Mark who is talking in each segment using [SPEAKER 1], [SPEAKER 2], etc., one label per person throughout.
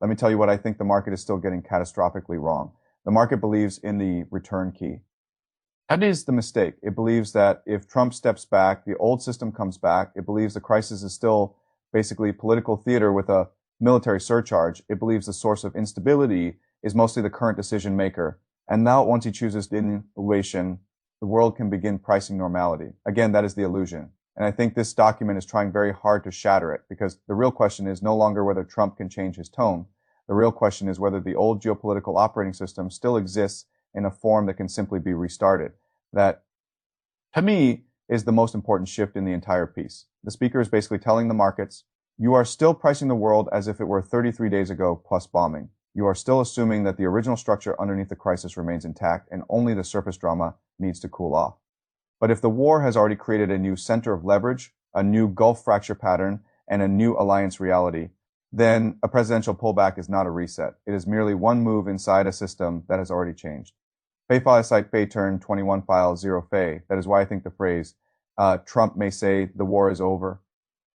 [SPEAKER 1] Let me tell you what I think the market is still getting catastrophically wrong. The market believes in the return key. That is the mistake. It believes that if Trump steps back, the old system comes back. It believes the crisis is still basically political theater with a military surcharge. It believes the source of instability is mostly the current decision maker. And now once he chooses devaluation, the world can begin pricing normality. Again, that is the illusion. And I think this document is trying very hard to shatter it, because the real question is no longer whether Trump can change his tone. The real question is whether the old geopolitical operating system still exists in a form that can simply be restarted. That, to me, is the most important shift in the entire piece. The speaker is basically telling the markets, you are still pricing the world as if it were 33 days ago plus bombing. You are still assuming that the original structure underneath the crisis remains intact and only the surface drama needs to cool off. But if the war has already created a new center of leverage, a new Gulf fracture pattern, and a new alliance reality, then a presidential pullback is not a reset. It is merely one move inside a system that has already changed. Fei file site Fei turn 21 file 0 Fei. That is why I think the phrase, Trump may say the war is over,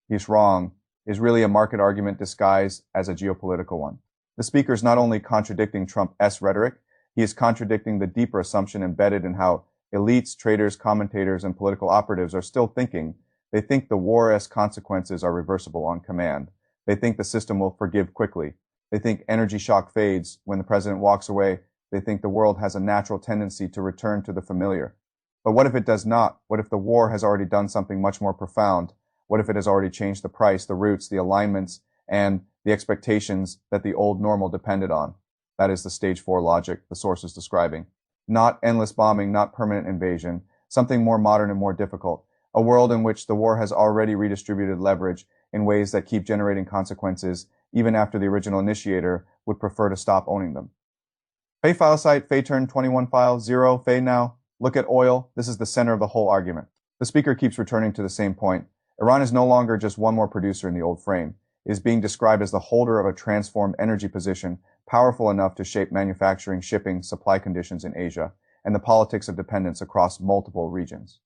[SPEAKER 1] he's wrong, is really a market argument disguised as a geopolitical one. The speaker is not only contradicting Trump's rhetoric, he is contradicting the deeper assumption embedded in how elites, traders, commentators, and political operatives are still thinking. They think the war-esque consequences are reversible on command. They think the system will forgive quickly. They think energy shock fades when the president walks away. They think the world has a natural tendency to return to the familiar. But what if it does not? What if the war has already done something much more profound? What if it has already changed the price, the routes, the alignments, and the expectations that the old normal depended on? That is the stage 4 logic the source is describing. Not endless bombing, not permanent invasion, something more modern and more difficult. A world in which the war has already redistributed leverage in ways that keep generating consequences even after the original initiator would prefer to stop owning them. Fei file site, Fei turn 21 file, 0, Fei now. Look at oil. This is the center of the whole argument. The speaker keeps returning to the same point. Iran is no longer just one more producer in the old frame. It is being described as the holder of a transformed energy position, powerful enough to shape manufacturing, shipping, supply conditions in Asia, and the politics of dependence across multiple regions.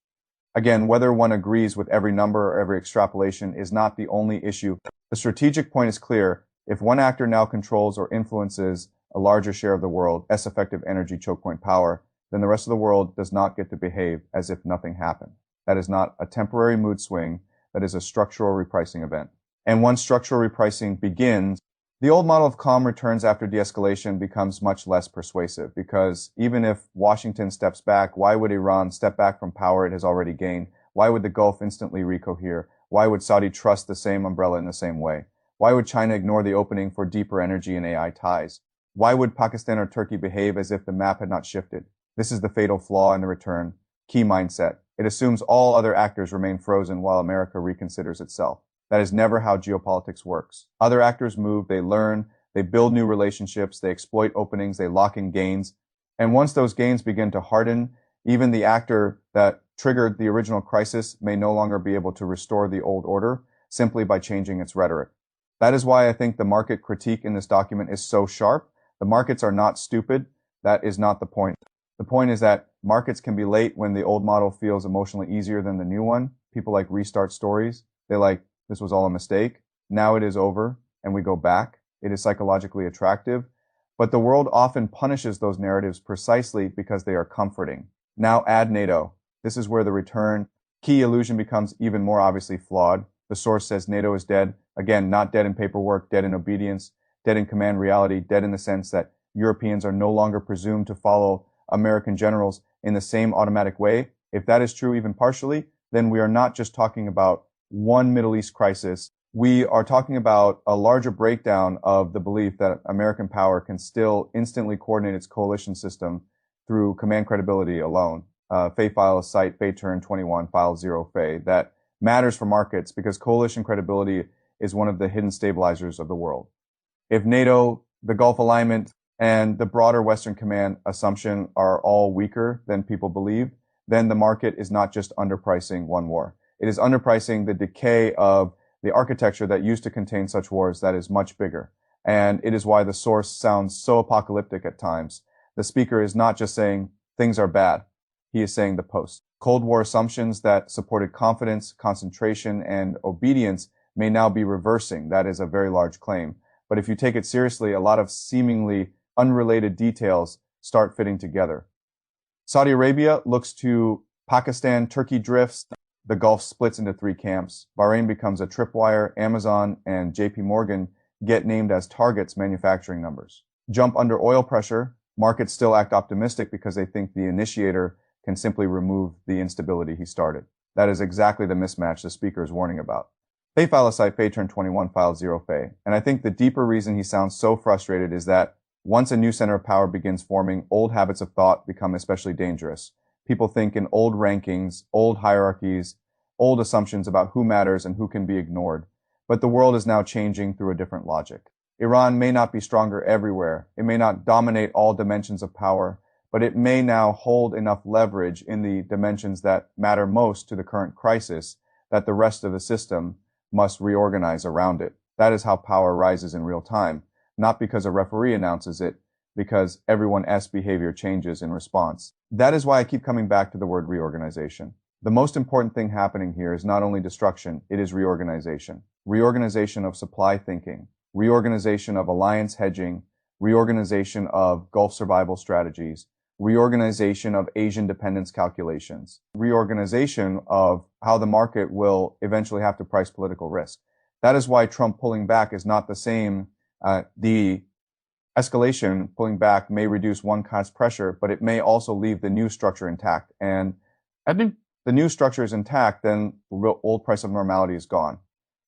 [SPEAKER 1] Again, whether one agrees with every number or every extrapolation is not the only issue. The strategic point is clear. If one actor now controls or influences a larger share of the world, effective energy choke point power, then the rest of the world does not get to behave as if nothing happened. That is not a temporary mood swing. That is a structural repricing event. And once structural repricing begins, the old model of calm returns after de-escalation becomes much less persuasive, because even if Washington steps back, why would Iran step back from power it has already gained? Why would the Gulf instantly recohere? Why would Saudi trust the same umbrella in the same way? Why would China ignore the opening for deeper energy and AI ties? Why would Pakistan or Turkey behave as if the map had not shifted? This is the fatal flaw in the return key mindset. It assumes all other actors remain frozen while America reconsiders itself. That is never how geopolitics works. Other actors move, they learn, they build new relationships, they exploit openings, they lock in gains. And once those gains begin to harden, even the actor that triggered the original crisis may no longer be able to restore the old order simply by changing its rhetoric. That is why I think the market critique in this document is so sharp. The markets are not stupid. That is not the point. The point is that markets can be late when the old model feels emotionally easier than the new one. People like restart stories. They like, this was all a mistake. Now it is over and we go back. It is psychologically attractive. But the world often punishes those narratives precisely because they are comforting. Now add NATO. This is where the return key illusion becomes even more obviously flawed. The source says NATO is dead. Again, not dead in paperwork, dead in obedience, dead in command reality, dead in the sense that Europeans are no longer presumed to follow American generals in the same automatic way. If that is true even partially, then we are not just talking about one Middle East crisis. We are talking about a larger breakdown of the belief that American power can still instantly coordinate its coalition system through command credibility alone. Fei file site, Fei turn 21, file 0 Fei. That matters for markets because coalition credibility is one of the hidden stabilizers of the world. If NATO, the Gulf alignment, and the broader Western Command assumption are all weaker than people believe, then the market is not just underpricing one war. It is underpricing the decay of the architecture that used to contain such wars that is much bigger. And it is why the source sounds so apocalyptic at times. The speaker is not just saying things are bad. He is saying the post. Cold War assumptions that supported confidence, concentration, and obedience may now be reversing. That is a very large claim. But if you take it seriously, a lot of seemingly unrelated details start fitting together. Saudi Arabia looks to Pakistan, Turkey drifts, the Gulf splits into three camps. Bahrain becomes a tripwire, Amazon and JP Morgan get named as targets manufacturing numbers. Jump under oil pressure, markets still act optimistic because they think the initiator can simply remove the instability he started. That is exactly the mismatch the speaker is warning about. Fay file aside, Fay turned 21, filed 0 Fay. And I think the deeper reason he sounds so frustrated is that once a new center of power begins forming, old habits of thought become especially dangerous. People think in old rankings, old hierarchies, old assumptions about who matters and who can be ignored. But the world is now changing through a different logic. Iran may not be stronger everywhere. It may not dominate all dimensions of power, but it may now hold enough leverage in the dimensions that matter most to the current crisis that the rest of the system must reorganize around it. That is how power rises in real time, not because a referee announces it, because everyone's behavior changes in response. That is why I keep coming back to the word reorganization. The most important thing happening here is not only destruction, it is reorganization. Reorganization of supply thinking, reorganization of alliance hedging, reorganization of Gulf survival strategies, reorganization of Asian dependence calculations, reorganization of how the market will eventually have to price political risk. That is why Trump pulling back is not the same. The escalation pulling back may reduce one cost pressure, but it may also leave the new structure intact. And I think the new structure is intact, then the old price of normality is gone.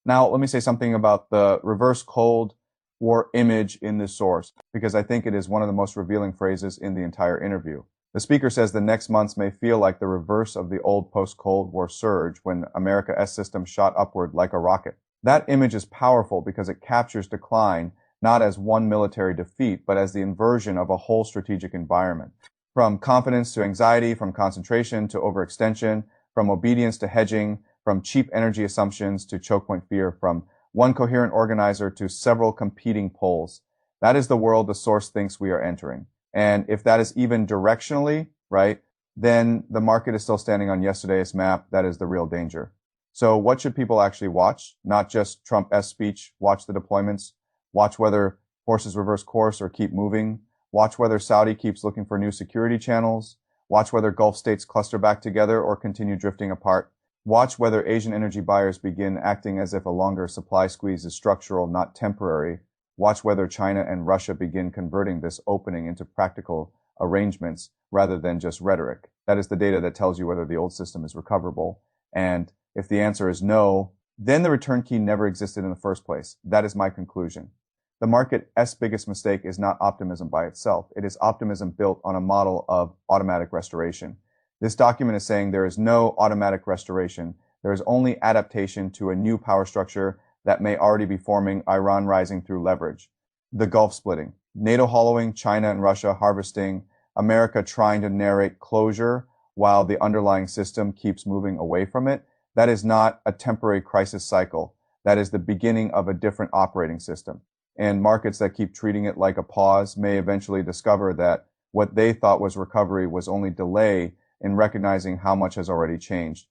[SPEAKER 1] Now, let me say something about the reverse Cold War image in this source, because I think it is one of the most revealing phrases in the entire interview. The speaker says the next months may feel like the reverse of the old post-Cold War surge when America's system shot upward like a rocket. That image is powerful because it captures decline not as one military defeat, but as the inversion of a whole strategic environment. From confidence to anxiety, from concentration to overextension, from obedience to hedging, from cheap energy assumptions to choke point fear, from one coherent organizer to several competing poles. That is the world the source thinks we are entering. And if that is even directionally, right, then the market is still standing on yesterday's map. That is the real danger. So what should people actually watch? Not just Trump's speech. Watch the deployments. Watch whether forces reverse course or keep moving. Watch whether Saudi keeps looking for new security channels. Watch whether Gulf states cluster back together or continue drifting apart. Watch whether Asian energy buyers begin acting as if a longer supply squeeze is structural, not temporary. Watch whether China and Russia begin converting this opening into practical arrangements rather than just rhetoric. That is the data that tells you whether the old system is recoverable. And if the answer is no, then the return key never existed in the first place. That is my conclusion. The market's biggest mistake is not optimism by itself. It is optimism built on a model of automatic restoration. This document is saying there is no automatic restoration. There is only adaptation to a new power structure that may already be forming, Iran rising through leverage. The Gulf splitting, NATO hollowing, China and Russia harvesting, America trying to narrate closure while the underlying system keeps moving away from it. That is not a temporary crisis cycle. That is the beginning of a different operating system. And markets that keep treating it like a pause may eventually discover that what they thought was recovery was only delay in recognizing how much has already changed.